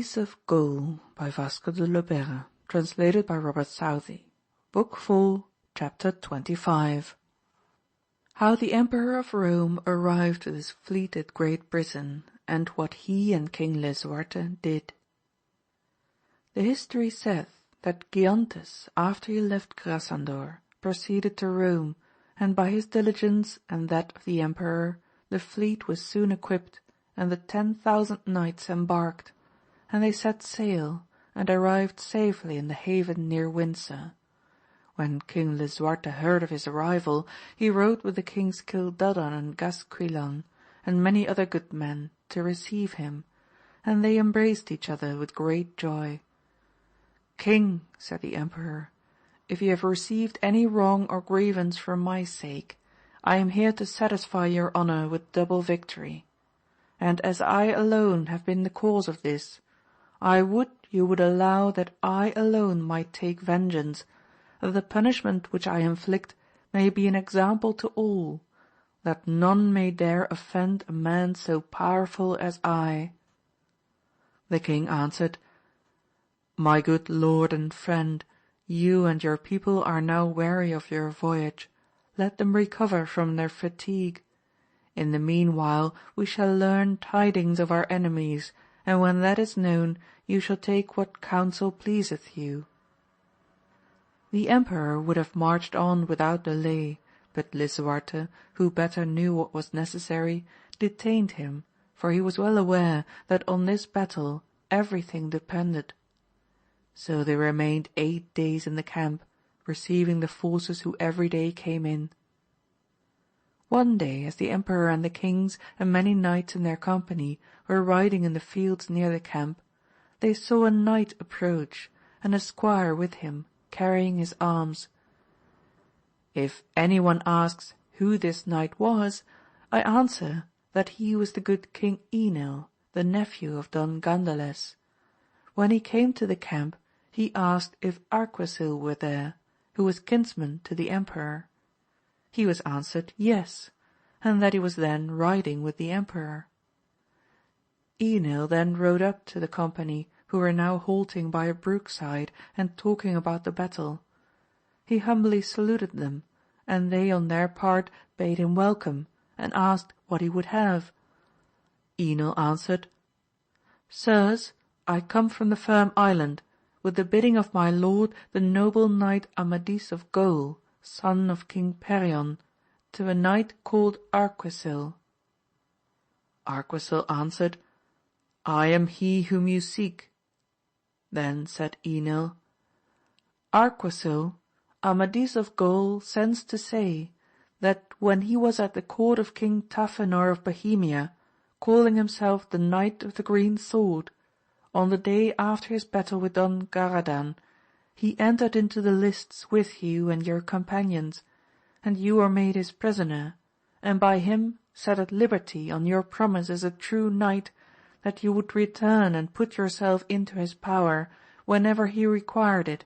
Amadis of Gaul by Vasco de Lobera, translated by Robert Southey. Book 4, Chapter 25. How the Emperor of Rome arrived with his fleet at Great Britain, and what he and King Lisuarte did. The history saith that Giontes, after he left Grasandor, proceeded to Rome, and by his diligence and that of the Emperor, the fleet was soon equipped, and the 10,000 knights embarked, and they set sail, and arrived safely in the haven near Windsor. When King Lisuarte heard of his arrival, he rode with the Kings Cildadan and Gasquilan, and many other good men, to receive him, and they embraced each other with great joy. "King," said the Emperor, "if you have received any wrong or grievance for my sake, I am here to satisfy your honour with double victory. And as I alone have been the cause of this, I would you would allow that I alone might take vengeance, that the punishment which I inflict may be an example to all, that none may dare offend a man so powerful as I." The king answered, "My good lord and friend, you and your people are now weary of your voyage. Let them recover from their fatigue. In the meanwhile we shall learn tidings of our enemies, and when that is known you shall take what counsel pleaseth you." The Emperor would have marched on without delay, but Lisuarte, who better knew what was necessary, detained him, for he was well aware that on this battle everything depended. So they remained 8 days in the camp, receiving the forces who every day came in. One day, as the Emperor and the kings and many knights in their company were riding in the fields near the camp, they saw a knight approach, and a squire with him, carrying his arms. If any one asks who this knight was, I answer that he was the good King Enil, the nephew of Don Gandales. When he came to the camp, he asked if Arquisil were there, who was kinsman to the Emperor. He was answered yes, and that he was then riding with the Emperor. Enil then rode up to the company, who were now halting by a brook side and talking about the battle. He humbly saluted them, and they on their part bade him welcome, and asked what he would have. Enil answered, "Sirs, I come from the Firm Island, with the bidding of my lord the noble knight Amadis of Gaul, son of King Perion, to a knight called Arquisil." Arquisil answered, "I am he whom you seek." Then said Enil, "Arquisil, Amadis of Gaul sends to say, that when he was at the court of King Taphenor of Bohemia, calling himself the Knight of the Green Sword, on the day after his battle with Don Garadan, he entered into the lists with you and your companions, and you were made his prisoner, and by him set at liberty on your promise as a true knight, that you would return and put yourself into his power whenever he required it.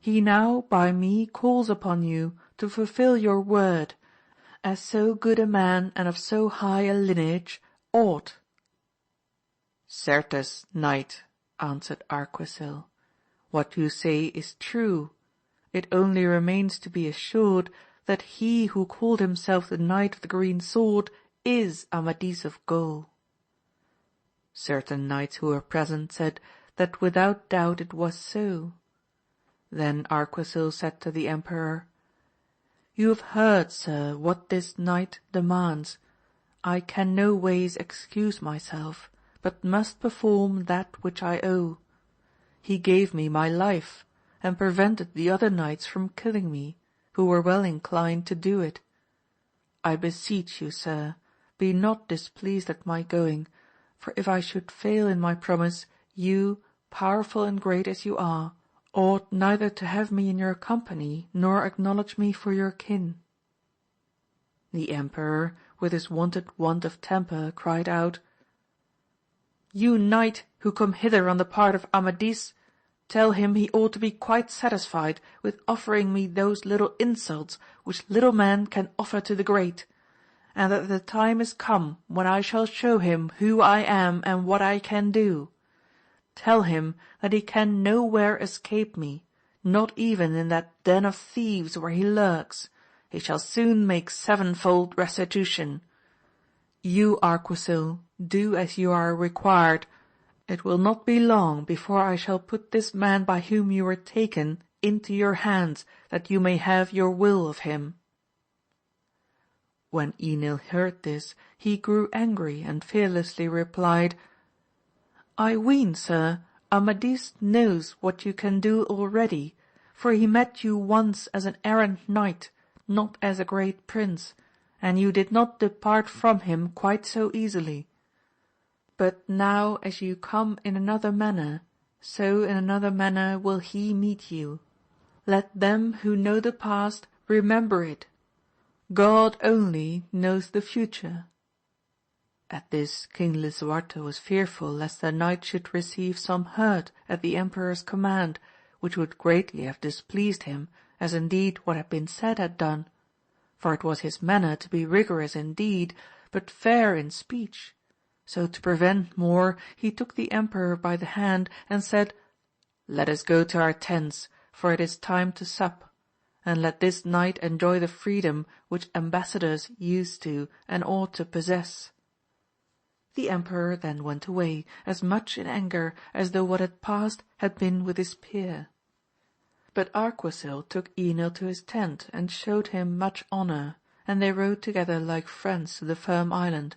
He now by me calls upon you to fulfil your word, as so good a man and of so high a lineage ought." "Certes, knight," answered Arquisil, "what you say is true. It only remains to be assured that he who called himself the Knight of the Green Sword is Amadis of Gaul." Certain knights who were present said that without doubt it was so. Then Arquisil said to the Emperor, "You have heard, sir, what this knight demands. I can no ways excuse myself, but must perform that which I owe. He gave me my life, and prevented the other knights from killing me, who were well inclined to do it. I beseech you, sir, be not displeased at my going, for if I should fail in my promise, you, powerful and great as you are, ought neither to have me in your company nor acknowledge me for your kin." The Emperor, with his wonted want of temper, cried out, "You knight who come hither on the part of Amadis, tell him he ought to be quite satisfied with offering me those little insults which little men can offer to the great, and that the time is come when I shall show him who I am and what I can do. Tell him that he can nowhere escape me, not even in that den of thieves where he lurks. He shall soon make sevenfold restitution. You, Arquisil, do as you are required. It will not be long before I shall put this man by whom you were taken into your hands, that you may have your will of him." When Enil heard this, he grew angry and fearlessly replied, "I ween, sir, Amadis knows what you can do already, for he met you once as an errant knight, not as a great prince, and you did not depart from him quite so easily. But now as you come in another manner, so in another manner will he meet you. Let them who know the past remember it. God only knows the future." At this King Lisuarte was fearful lest the knight should receive some hurt at the Emperor's command, which would greatly have displeased him, as indeed what had been said had done. For it was his manner to be rigorous in deed, but fair in speech. So to prevent more, he took the Emperor by the hand and said, "Let us go to our tents, for it is time to sup, and let this knight enjoy the freedom which ambassadors used to and ought to possess." The Emperor then went away, as much in anger as though what had passed had been with his peer. But Arquisil took Enil to his tent and showed him much honour, and they rode together like friends to the Firm Island.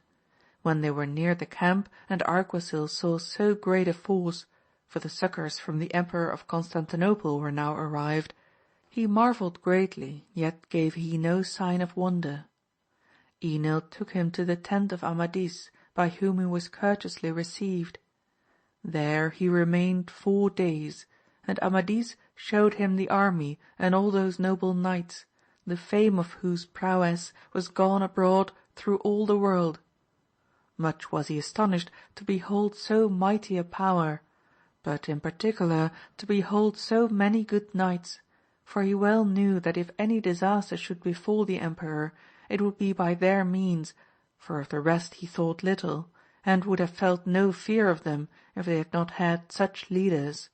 When they were near the camp and Arquisil saw so great a force, for the succours from the Emperor of Constantinople were now arrived, he marvelled greatly, yet gave he no sign of wonder. Enil took him to the tent of Amadis, by whom he was courteously received. There he remained 4 days, and Amadis showed him the army and all those noble knights, the fame of whose prowess was gone abroad through all the world. Much was he astonished to behold so mighty a power, but in particular to behold so many good knights, for he well knew that if any disaster should befall the Emperor, it would be by their means, for of the rest he thought little, and would have felt no fear of them if they had not had such leaders.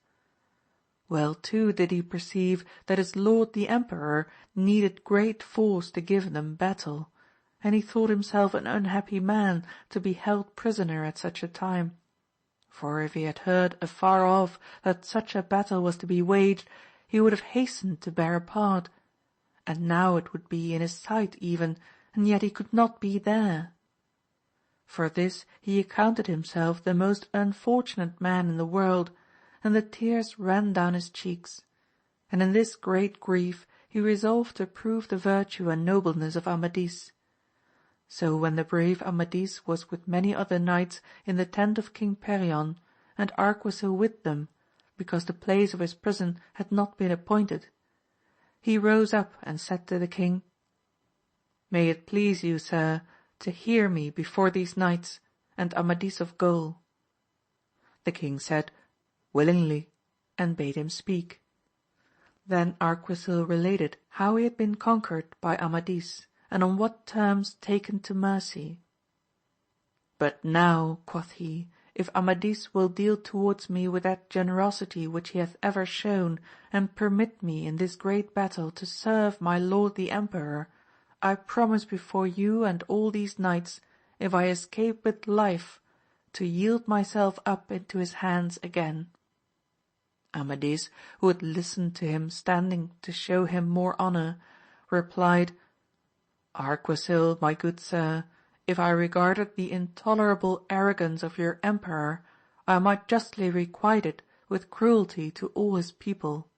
Well too did he perceive that his lord the Emperor needed great force to give them battle, and he thought himself an unhappy man to be held prisoner at such a time. For if he had heard afar off that such a battle was to be waged, he would have hastened to bear a part, and now it would be in his sight even, and yet he could not be there. For this he accounted himself the most unfortunate man in the world, and the tears ran down his cheeks, and in this great grief he resolved to prove the virtue and nobleness of Amadis. So when the brave Amadis was with many other knights in the tent of King Perion, and Arquisil with them, because the place of his prison had not been appointed, he rose up and said to the king, "May it please you, sir, to hear me before these knights, and Amadis of Gaul." The king said, "Willingly," and bade him speak. Then Arquisil related how he had been conquered by Amadis, and on what terms taken to mercy. "But now," quoth he, "if Amadis will deal towards me with that generosity which he hath ever shown, and permit me in this great battle to serve my lord the Emperor, I promise before you and all these knights, if I escape with life, to yield myself up into his hands again." Amadis, who had listened to him standing to show him more honour, replied, "Arquisil, my good sir, if I regarded the intolerable arrogance of your Emperor, I might justly requite it with cruelty to all his people.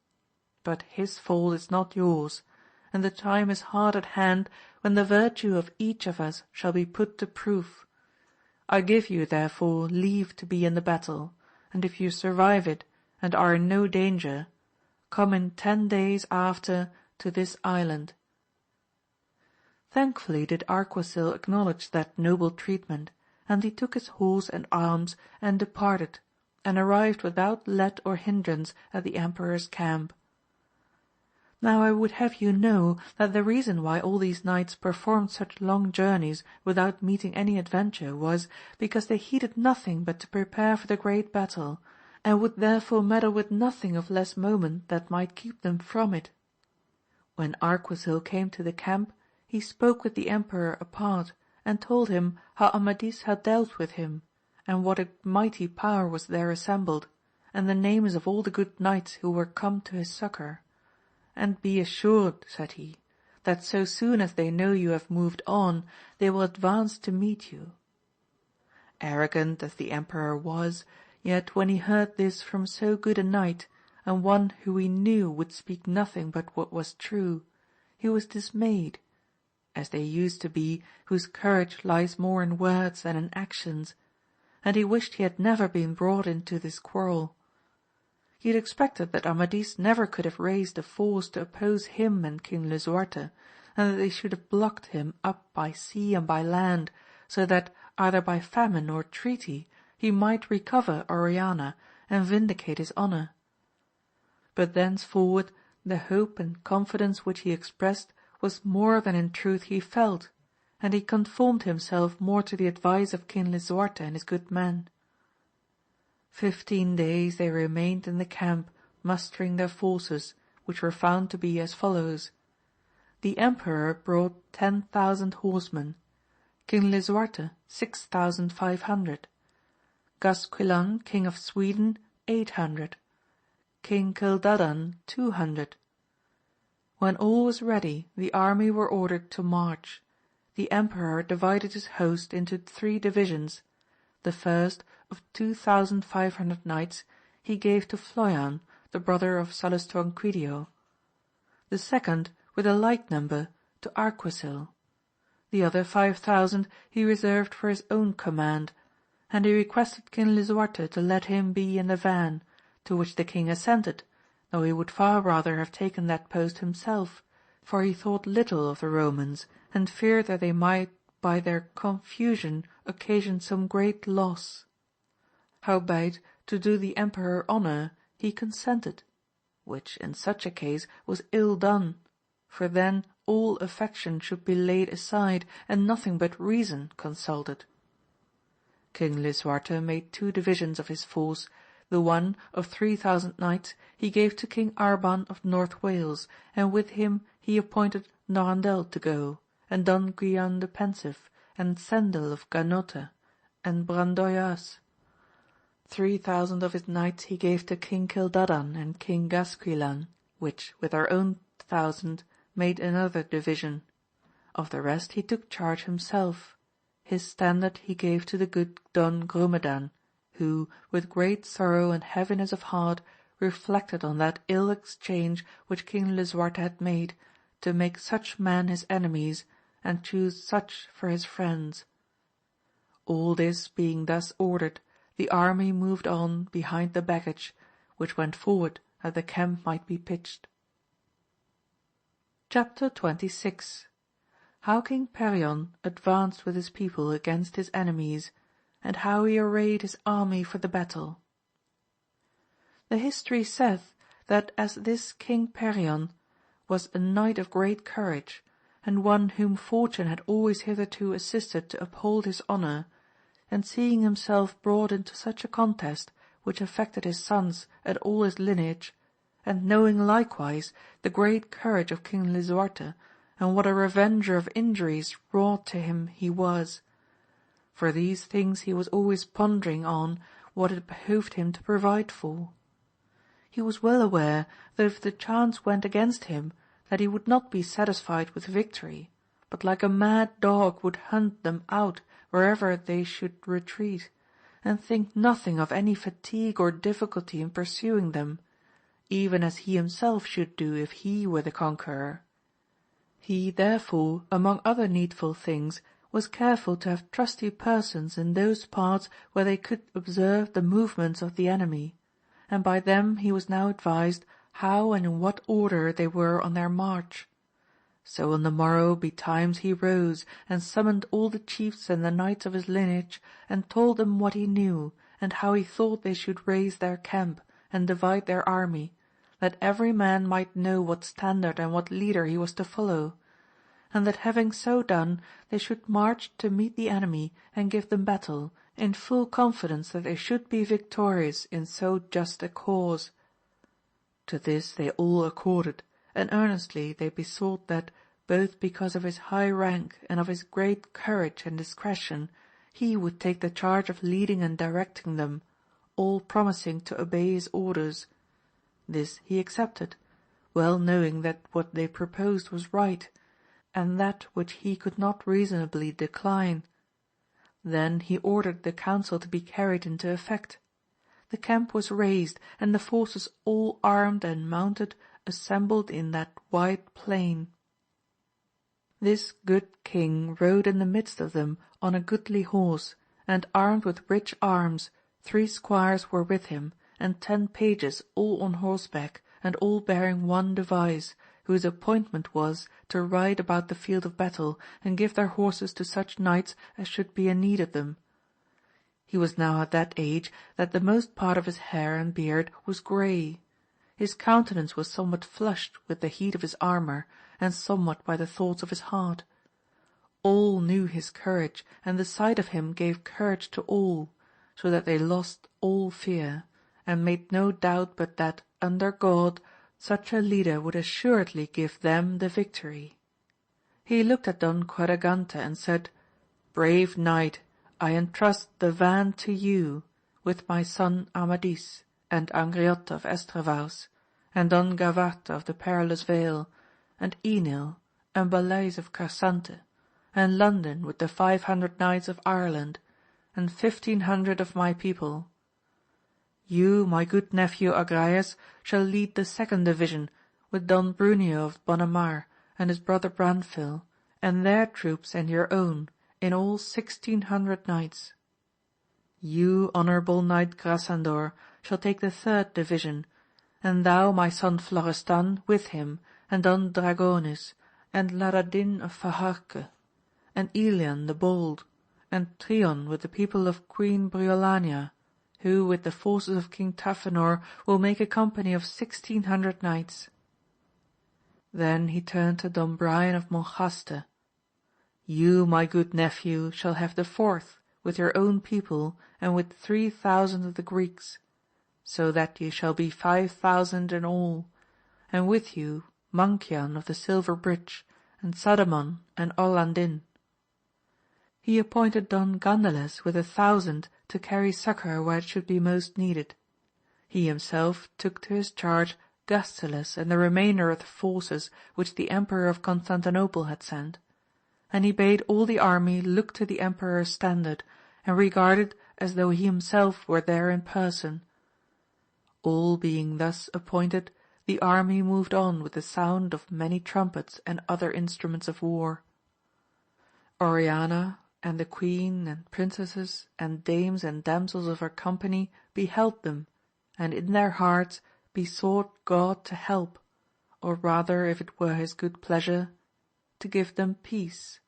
But his fault is not yours, and the time is hard at hand when the virtue of each of us shall be put to proof. I give you therefore leave to be in the battle, and if you survive it and are in no danger, come in 10 days after to this island." Thankfully did Arquisil acknowledge that noble treatment, and he took his horse and arms and departed, and arrived without let or hindrance at the Emperor's camp. Now I would have you know that the reason why all these knights performed such long journeys without meeting any adventure was, because they heeded nothing but to prepare for the great battle, and would therefore meddle with nothing of less moment that might keep them from it. When Arquisil came to the camp, he spoke with the Emperor apart, and told him how Amadis had dealt with him, and what a mighty power was there assembled, and the names of all the good knights who were come to his succour. And be assured, said he, that so soon as they know you have moved on, they will advance to meet you. Arrogant as the Emperor was, yet when he heard this from so good a knight, and one who he knew would speak nothing but what was true, he was dismayed, as they used to be whose courage lies more in words than in actions, and he wished he had never been brought into this quarrel. He had expected that Amadis never could have raised a force to oppose him and King Lisuarte, and that they should have blocked him up by sea and by land, so that, either by famine or treaty, he might recover Oriana and vindicate his honour. But thenceforward the hope and confidence which he expressed was more than in truth he felt, and he conformed himself more to the advice of King Lisuarte and his good men. 15 days they remained in the camp, mustering their forces, which were found to be as follows. The Emperor brought 10,000 horsemen, King Lisuarte 6,500, Gasquilan, King of Sweden, 800, King Cildadan 200. When all was ready, the army were ordered to march. The Emperor divided his host into 3 divisions. The first, of 2,500 knights, he gave to Floyan, the brother of Salustanquidio. The second, with a like number, to Arquisil. The other 5,000 he reserved for his own command, and he requested King Lisuarte to let him be in the van, to which the king assented, though he would far rather have taken that post himself, for he thought little of the Romans, and feared that they might by their confusion occasion some great loss. Howbeit, to do the Emperor honour, he consented, which in such a case was ill done, for then all affection should be laid aside and nothing but reason consulted. King Lisuarte made 2 divisions of his force. The one, of 3,000 knights, he gave to King Arban of North Wales, and with him he appointed Norandel to go, and Don Guilan the Pensive, and Cendel of Ganote, and Brandoyas. 3,000 of his knights he gave to King Cildadan and King Gasquilan, which with their own 1,000 made another division. Of the rest he took charge himself. His standard he gave to the good Don Grumedan, who, with great sorrow and heaviness of heart, reflected on that ill exchange which King Lisuarte had made, to make such men his enemies, and choose such for his friends. All this being thus ordered, the army moved on behind the baggage, which went forward that the camp might be pitched. Chapter 26. How King Perion advanced with his people against his enemies, and how he arrayed his army for the battle. The history saith that as this King Perion was a knight of great courage, and one whom fortune had always hitherto assisted to uphold his honour, and seeing himself brought into such a contest which affected his sons and all his lineage, and knowing likewise the great courage of King Lisuarte, and what a revenger of injuries wrought to him he was. For these things he was always pondering on what it behoved him to provide for. He was well aware that if the chance went against him, that he would not be satisfied with victory, but like a mad dog would hunt them out wherever they should retreat, and think nothing of any fatigue or difficulty in pursuing them, even as he himself should do if he were the conqueror. He therefore, among other needful things, was careful to have trusty persons in those parts where they could observe the movements of the enemy, and by them he was now advised how and in what order they were on their march. So on the morrow betimes he rose, and summoned all the chiefs and the knights of his lineage, and told them what he knew, and how he thought they should raise their camp, and divide their army, that every man might know what standard and what leader he was to follow, and that having so done, they should march to meet the enemy and give them battle, in full confidence that they should be victorious in so just a cause. To this they all accorded, and earnestly they besought that, both because of his high rank and of his great courage and discretion, he would take the charge of leading and directing them, all promising to obey his orders. This he accepted, well knowing that what they proposed was right, and that which he could not reasonably decline. Then he ordered the counsel to be carried into effect. The camp was raised, and the forces all armed and mounted assembled in that wide plain. This good king rode in the midst of them on a goodly horse, and armed with rich arms. 3 squires were with him, and 10 pages all on horseback, and all bearing one device, whose appointment was to ride about the field of battle, and give their horses to such knights as should be in need of them. He was now at that age that the most part of his hair and beard was grey. His countenance was somewhat flushed with the heat of his armour, and somewhat by the thoughts of his heart. All knew his courage, and the sight of him gave courage to all, so that they lost all fear, and made no doubt but that, under God, such a leader would assuredly give them the victory. He looked at Don Quadragante and said, "Brave knight, I entrust the van to you, with my son Amadis, and Angriote of Estravaus, and Don Gavarte of the Perilous Vale, and Enil, and Balays of Carsante, and London with the 500 knights of Ireland, and 1500 of my people. You, my good nephew Agrayes, shall lead the 2nd division, with Don Bruneo of Bonamar, and his brother Branfil, and their troops and your own, in all 1600 knights. You, honourable knight Grasandor, shall take the 3rd division, and thou, my son Florestan, with him, and Don Dragonis, and Ladadin of Fajarque, and Elian the Bold, and Trion with the people of Queen Briolania, who with the forces of King Tafinor will make a company of 1600 knights." Then he turned to Don Brian of Monjaste. "You, my good nephew, shall have the 4th, with your own people, and with 3000 of the Greeks, so that ye shall be 5000 in all, and with you Mancian of the Silver Bridge, and Sadamon and Orlandin." He appointed Don Gandeles with 1000 to carry succour where it should be most needed. He himself took to his charge Gastiles and the remainder of the forces which the Emperor of Constantinople had sent, and he bade all the army look to the Emperor's standard, and regard it as though he himself were there in person. All being thus appointed, the army moved on with the sound of many trumpets and other instruments of war. Oriana and the queen and princesses and dames and damsels of her company beheld them, and in their hearts besought God to help, or rather, if it were his good pleasure, to give them peace.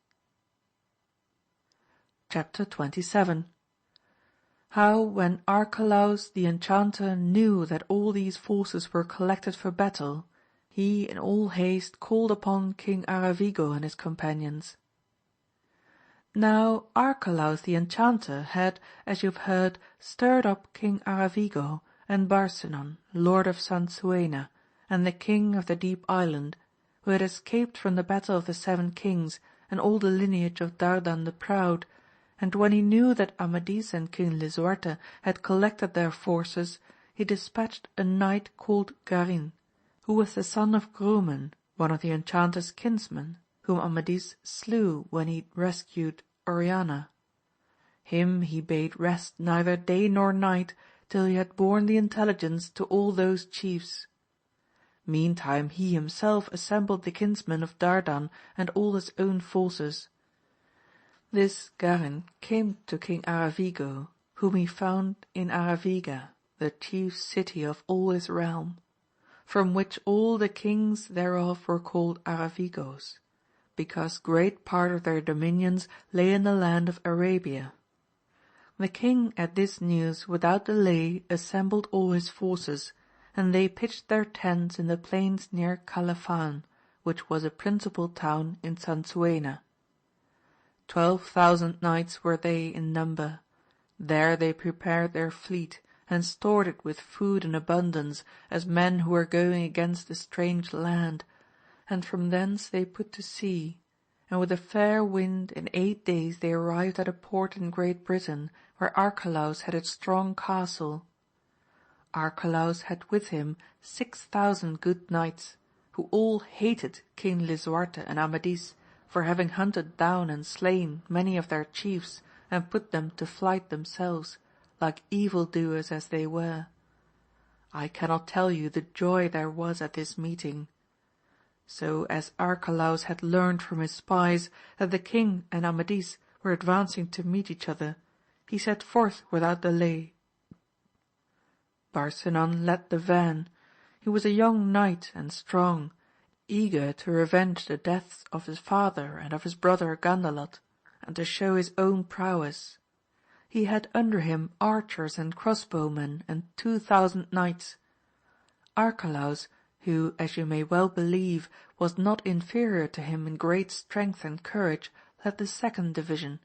Chapter 27. How when Archelaus the enchanter knew that all these forces were collected for battle, he in all haste called upon King Aravigo and his companions. Now Archelaus the enchanter had, as you have heard, stirred up King Aravigo and Barsinan, lord of Sansuena, and the king of the deep island, who had escaped from the battle of the 7 kings, and all the lineage of Dardan the Proud, and when he knew that Amadis and King Lisuarte had collected their forces, he dispatched a knight called Garin, who was the son of Grumen, one of the enchanter's kinsmen, whom Amadis slew when he rescued Oriana. Him he bade rest neither day nor night till he had borne the intelligence to all those chiefs. Meantime he himself assembled the kinsmen of Dardan and all his own forces. This Garin came to King Aravigo, whom he found in Araviga, the chief city of all his realm, from which all the kings thereof were called Aravigos, because great part of their dominions lay in the land of Arabia. The king at this news without delay assembled all his forces, and they pitched their tents in the plains near Calafan, which was a principal town in Sansuena. 12,000 knights were they in number, There they prepared their fleet, and stored it with food in abundance, as men who were going against a strange land, and from thence they put to sea, and with a fair wind in 8 days they arrived at a port in Great Britain, where Archelaus had a strong castle. Archelaus had with him 6,000 good knights, who all hated King Lisuarte and Amadis, for having hunted down and slain many of their chiefs, and put them to flight themselves, like evil-doers as they were. I cannot tell you the joy there was at this meeting. So as Archelaus had learned from his spies that the king and Amadis were advancing to meet each other, he set forth without delay. Barsinan led the van. He was a young knight and strong, eager to revenge the deaths of his father and of his brother Gandalot, and to show his own prowess. He had under him archers and crossbowmen and 2,000 knights. Archelaus, who, as you may well believe, was not inferior to him in great strength and courage, led the second division.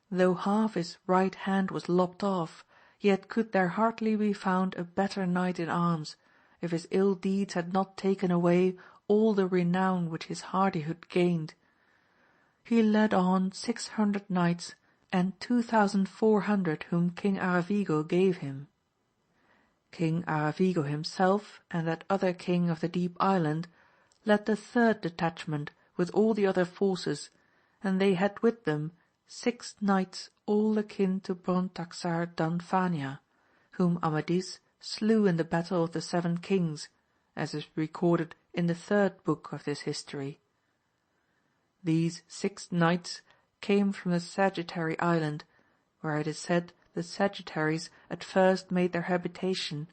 Though half his right hand was lopped off, yet could there hardly be found a better knight in arms, if his ill deeds had not taken away all the renown which his hardihood gained. He led on 600 knights, and 2,400 whom King Aravigo gave him. King Aravigo himself, and that other king of the Deep Island, led the third detachment with all the other forces, and they had with them 6 knights all akin to Brontaxar Danfania, whom Amadis slew in the battle of the 7 kings, as is recorded in the 3rd book of this history. These 6 knights came from the Sagittary Island, where it is said the Sagittaries at first made their habitation,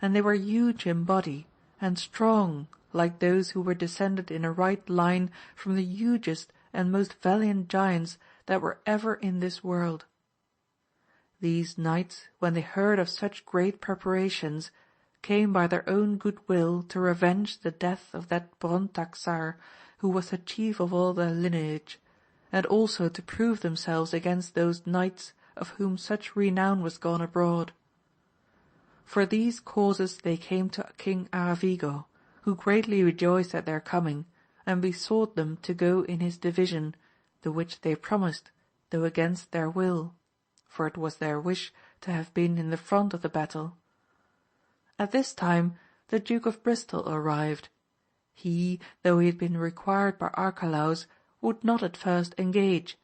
and they were huge in body, and strong like those who were descended in a right line from the hugest and most valiant giants that were ever in this world. These knights, when they heard of such great preparations, came by their own good will to revenge the death of that Brontaxar, who was the chief of all their lineage, and also to prove themselves against those knights of whom such renown was gone abroad. For these causes they came to King Aravigo, who greatly rejoiced at their coming, and besought them to go in his division, the which they promised, though against their will, for it was their wish to have been in the front of the battle. At this time the Duke of Bristol arrived. He, though he had been required by Archelaus, would not at first engage,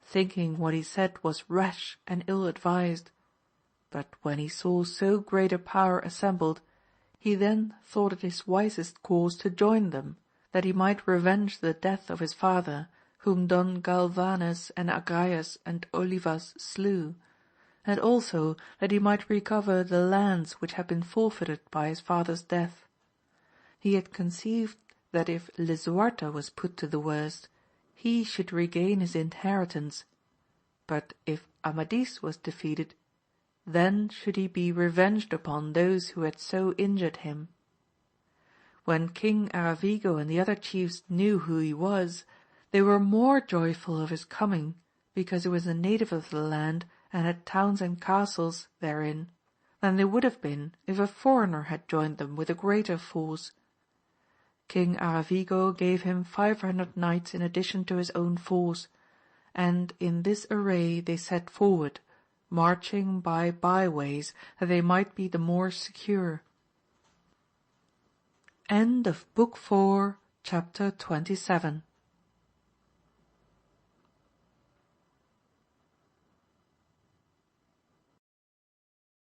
thinking what he said was rash and ill-advised. But when he saw so great a power assembled, he then thought it his wisest course to join them, that he might revenge the death of his father, whom Don Galvanes and Agrayes and Olivas slew, and also that he might recover the lands which had been forfeited by his father's death. He had conceived that if Lisuarte was put to the worst, he should regain his inheritance, but if Amadis was defeated, then should he be revenged upon those who had so injured him. When King Aravigo and the other chiefs knew who he was, they were more joyful of his coming, because he was a native of the land and had towns and castles therein, than they would have been if a foreigner had joined them with a greater force. King Aravigo gave him 500 knights in addition to his own force, and in this array they set forward, marching by byways that they might be the more secure. End of Book 4, Chapter 27.